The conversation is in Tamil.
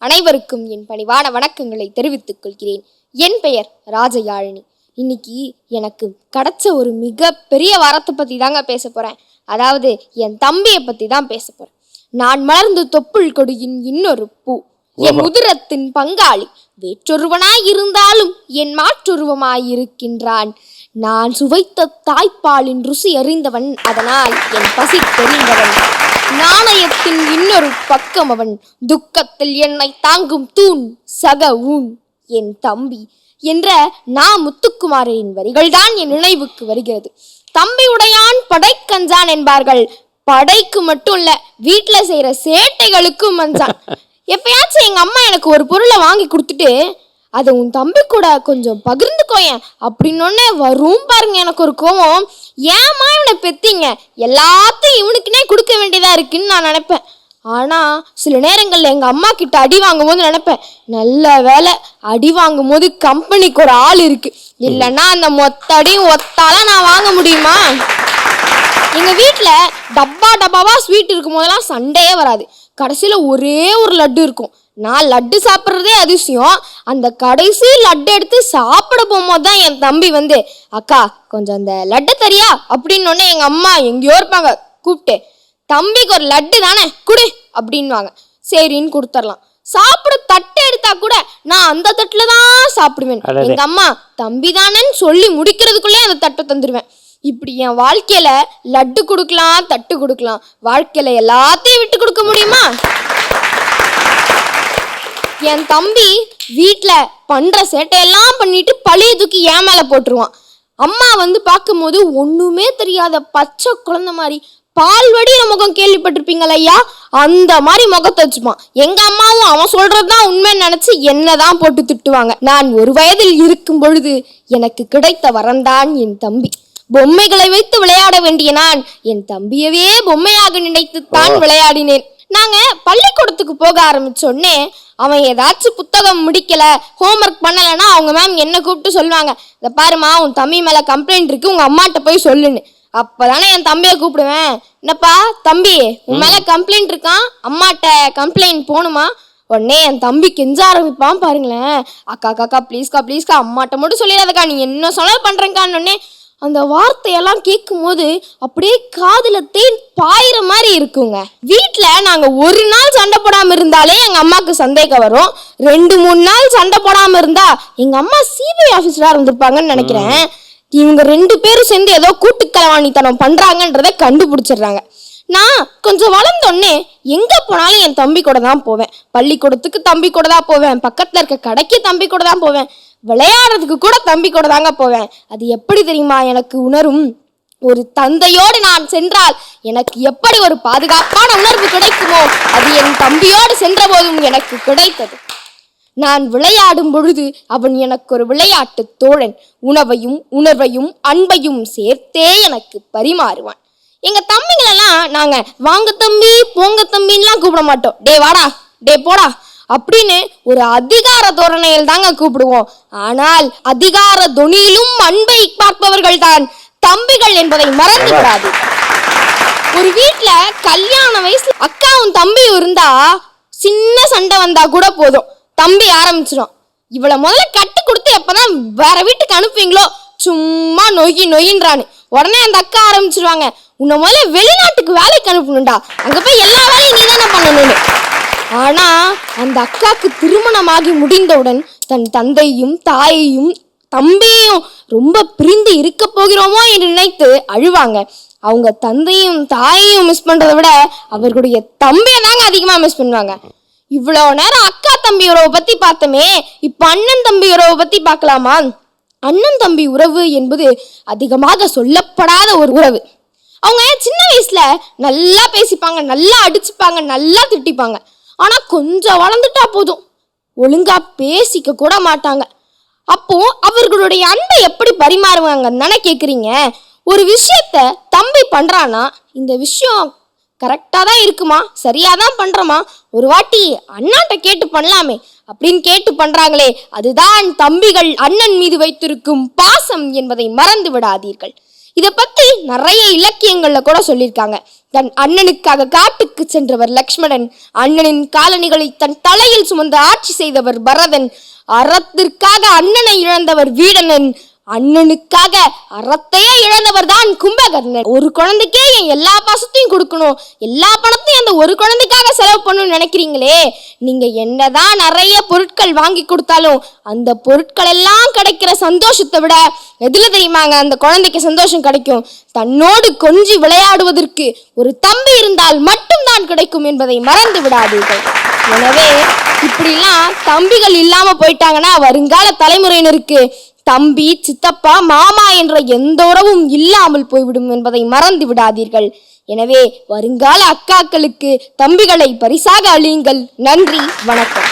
அனைவருக்கும் என் பணிவான வணக்கங்களை தெரிவித்துக் கொள்கிறேன். என் பெயர் ராஜயாழினி. இன்னைக்கு எனக்கு கிடைச்ச ஒரு மிகப்பெரிய வரத்தை பற்றி தாங்க பேச போகிறேன். அதாவது என் தம்பியை பற்றி தான் பேச போகிறேன். நான் மலர்ந்து தொப்புள் கொடியின் இன்னொரு பூ, என் உதிரத்தின் பங்காளி, வேற்றொருவனாய் இருந்தாலும் என் மாற்றொருவமாயிருக்கின்றான். நான் சுவைத்த தாய்ப்பாலின் ருசி அறிந்தவன், அதனால் என் பசி தெரிந்தவன். நாணயத்தின் இன்னொரு பக்கம் அவன், துக்கத்தில் என்னை தாங்கும் தூண் சக ஊன் என் தம்பி என்ற முத்துக்குமாரின் வரிகள்தான் என் நினைவுக்கு வருகிறது. தம்பி உடையான் படைக்கஞ்சான் என்பார்கள். படைக்கு மட்டும் இல்ல, வீட்டுல செய்யற சேட்டைகளுக்கும் மஞ்சான். எப்பயாச்சும் எங்க அம்மா எனக்கு ஒரு பொருளை வாங்கி கொடுத்துட்டு அதை உன் தம்பி கூட கொஞ்சம் பகிர்ந்துக்கோயேன் அப்படின்னொன்னே வரும் பாருங்க எனக்கு ஒரு கோவம். ஏமா இவனை பெத்தீங்க, எல்லாத்தையும் இவனுக்குன்னே கொடுக்க வேண்டியதா இருக்குன்னு நான் நினைப்பேன். ஆனா சில நேரங்கள்ல எங்க அம்மா கிட்ட அடி வாங்கும் போது நினைப்பேன், நல்ல வேலை அடி வாங்கும் போது கம்பெனிக்கு ஒரு ஆள் இருக்கு, இல்லைன்னா அந்த மொத்த அடியும் ஒத்தால நான் வாங்க முடியுமா? எங்க வீட்டுல டப்பாவா ஸ்வீட் இருக்கும் போதெல்லாம் சண்டையே வராது. கடைசியில ஒரே ஒரு லட்டு இருக்கும். நான் லட்டு சாப்பிட்றதே அதிசயம். அந்த கடைசி லட்டு எடுத்து சாப்பிட போகும்போது தான் என் தம்பி வந்து, அக்கா கொஞ்சம் அந்த லட்டு தரியா அப்படின்னு எங்க அம்மா எங்கேயோ இருப்பாங்க, கூப்பிட்டு தம்பிக்கு ஒரு லட்டு தானே குடு அப்படின்வாங்க. சரின்னு கொடுத்துடலாம். சாப்பிட தட்டை எடுத்தா கூட நான் அந்த தட்டுல தான் சாப்பிடுவேன். எங்க அம்மா தம்பி தானேன்னு சொல்லி முடிக்கிறதுக்குள்ளே அந்த தட்டை தந்துடுவேன். இப்படி என் வாழ்க்கையில லட்டு கொடுக்கலாம், தட்டு கொடுக்கலாம். வாழ்க்கையில எல்லாத்தையும் விட்டு கொடுக்க முடியுமா? என் தம்பி வீட்டுல பண்ற சேட்டையெல்லாம் பண்ணிட்டு பழைய தூக்கி என் மேல போட்டுருவான். அம்மா வந்து பார்க்கும் போது ஒண்ணுமே தெரியாத பச்சை குழந்தை மாதிரி பால்வடியில முகம் கேள்விப்பட்டிருப்பீங்களா ஐயா, அந்த மாதிரி முகத்தை வச்சுப்பான். எங்க அம்மாவும் அவன் சொல்றதுதான் உண்மைன்னு நினைச்சு என்னதான் போட்டு திட்டுவாங்க. நான் ஒரு வயதில் இருக்கும் பொழுது எனக்கு கிடைத்த வரந்தான் என் தம்பி. பொம்மைகளை வைத்து விளையாட வேண்டிய நான் என் தம்பியவே பொம்மையாக நினைத்துத்தான் விளையாடினேன். நாங்க பள்ளிக்கூடத்துக்கு போக ஆரம்பிச்சோடனே அவன் ஏதாச்சும் புத்தகம் முடிக்கல, ஹோம்ஒர்க் பண்ணலைன்னா அவங்க மேம் என்ன கூப்பிட்டு சொல்லுவாங்க, இந்த பாருமா உன் தம்பி மேல கம்ப்ளைண்ட் இருக்கு, உங்க அம்மாட்ட போய் சொல்லுன்னு. அப்பதானே என் தம்பியை கூப்பிடுவேன், என்னப்பா தம்பி உன் மேல கம்ப்ளைண்ட் இருக்கான், அம்மாட்ட கம்ப்ளைண்ட் போகணுமா? உடனே என் தம்பி கெஞ்ச ஆரம்பிப்பான் பாருங்களேன், அக்கா காக்கா ப்ளீஸ்க்கா அம்மாட்ட மட்டும் சொல்லிடாதக்கா, நீ என்ன சொன்ன பண்றேங்கான்னு. அந்த வார்த்தையெல்லாம் கேட்கும் போது அப்படியே காதுல தேன் பாயிற மாதிரி இருக்குங்க. வீட்டுல நாங்க ஒரு நாள் சண்டை போடாம இருந்தாலே எங்க அம்மாவுக்கு சந்தேகம் வரும். 2-3 நாள் சண்டை போடாம இருந்தா எங்க அம்மா சிபிஐ ஆபீசரா இருந்திருப்பாங்கன்னு நினைக்கிறேன். இவங்க 2 பேரும் சேர்ந்து ஏதோ கூட்டுக்கலவாணித்தனம் பண்றாங்கன்றத கண்டுபிடிச்சிடுறாங்க. நான் கொஞ்சம் வளர்ந்தோடனே எங்க போனாலும் என் தம்பி கூட தான் போவேன். பள்ளிக்கூடத்துக்கு தம்பி கூட தான் போவேன், பக்கத்துல இருக்க கடைக்கு தம்பி கூட தான் போவேன், விளையாடுறதுக்கு கூட தம்பி கூட தாங்க போவேன். அது எப்படி தெரியுமா எனக்கு உணரும்? ஒரு தந்தையோடு நான் சென்றால் எனக்கு எப்படி ஒரு பாதுகாப்பான உணர்வு கிடைக்குமோ, அது என் தம்பியோடு சென்ற போதும் எனக்கு கிடைத்தது. நான் விளையாடும் பொழுது அவன் எனக்கு ஒரு விளையாட்டு தோழன். உணவையும் உணர்வையும் அன்பையும் சேர்த்தே எனக்கு பரிமாறுவான். எங்க தம்பிங்களெல்லாம் நாங்க வாங்க தம்பி போங்க தம்பின்லாம் கூப்பிட மாட்டோம். டே வாடா, டே போடா அப்படின்னு ஒரு அதிகார தோரணையில் தாங்க கூப்பிடுவோம். ஆனால் அதிகார தொனியிலும் அன்பை பார்ப்பவர்கள் தான் தம்பிகள் என்பதை மறந்து விடாது. ஒரு வீட்டுல கல்யாண வயசுல அக்காவும் தம்பியும் இருந்தா சின்ன சண்டை வந்தா கூட போதும், தம்பி ஆரம்பிச்சிடும், இவளை முதல்ல கட்டு கொடுத்து எப்பதான் வேற வீட்டுக்கு அனுப்புவீங்களோ, சும்மா நொய்யின்றான்னு. உடனே அந்த அக்கா ஆரம்பிச்சிருவாங்க, உன்னை முதல்ல வெளிநாட்டுக்கு வேலைக்கு அனுப்பணும்டா, அங்க போய் எல்லா வேலையும் நீ தானே பண்ணணும்னு. ஆனா அந்த அக்காக்கு திருமணமாகி முடிந்தவுடன் தன் தந்தையும் தாயையும் தம்பியையும் ரொம்ப பிரிந்து இருக்க போகிறோமோ என்று நினைத்து அழுவாங்க. அவங்க தந்தையும் தாயையும் மிஸ் பண்றதை விட அவர்களுடைய தம்பியை தாங்க அதிகமா மிஸ் பண்ணுவாங்க. இவ்வளவு நேரம் அக்கா தம்பி உறவை பத்தி பார்த்தோமே, இப்ப அண்ணன் தம்பி உறவை பத்தி பார்க்கலாமா? அண்ணன் தம்பி உறவு என்பது அதிகமாக சொல்லப்படாத ஒரு உறவு. அவங்க சின்ன வயசுல நல்லா பேசிப்பாங்க, நல்லா அடிச்சுப்பாங்க, நல்லா திட்டிப்பாங்க. ஆனா கொஞ்சம் வளர்ந்துட்டா போதும் ஒழுங்கா பேசிக்க கூட மாட்டாங்க. அப்போ அவர்களுடைய அன்பை எப்படி பரிமாறுவாங்கன்னு தானே கேக்குறீங்க. ஒரு விஷயத்த தம்பி பண்றானா, இந்த விஷயம் கரெக்டா தான் இருக்குமா, சரியாதான் பண்றோமா, ஒரு வாட்டி அண்ணாட்ட கேட்டு பண்ணலாமே அப்படின்னு கேட்டு பண்றாங்களே, அதுதான் தம்பிகள் அண்ணன் மீது வைத்திருக்கும் பாசம் என்பதை மறந்து விடாதீர்கள். இதை பத்தி நிறைய இலக்கியங்கள்ல கூட சொல்லியிருக்காங்க. தன் அண்ணனுக்காக காட்டுக்கு சென்றவர் லக்ஷ்மணன், அண்ணனின் காலணிகளை தன் தலையில் சுமந்து ஆட்சி செய்தவர் பரதன், அறத்திற்காக அண்ணனை இழந்தவர் வீடனன், அண்ணனுக்காக அறத்தையே இழந்தவர் தான் கும்பகர்ணன். ஒரு குழந்தைக்கே என் எல்லா பாசத்தையும் கொடுக்கணும், எல்லா பணத்தையும் அந்த ஒரு குழந்தைக்காக செலவு பண்ணணும்னு நினைக்கிறீங்களே, நீங்க என்னதான் நிறைய பொருட்கள் வாங்கி கொடுத்தாலும் அந்த பொருட்கள் எல்லாம் கிடைக்கிற சந்தோஷத்தை விட எதுல தெரியுமாங்க அந்த குழந்தைக்கு சந்தோஷம் கிடைக்கும்? தன்னோடு கொஞ்சி விளையாடுவதற்கு ஒரு தம்பி இருந்தால் மட்டும்தான் கிடைக்கும் என்பதை மறந்து விடாதீர்கள். எனவே இப்படிலாம் தம்பிகள் இல்லாம போயிட்டாங்கன்னா வருங்கால தலைமுறையினருக்கு தம்பி, சித்தப்பா, மாமா என்ற எந்த உறவும் இல்லாமல் போய்விடும் என்பதை மறந்து விடாதீர்கள். எனவே வருங்கால அக்காக்களுக்கு தம்பிகளை பரிசாக அளியுங்கள். நன்றி, வணக்கம்.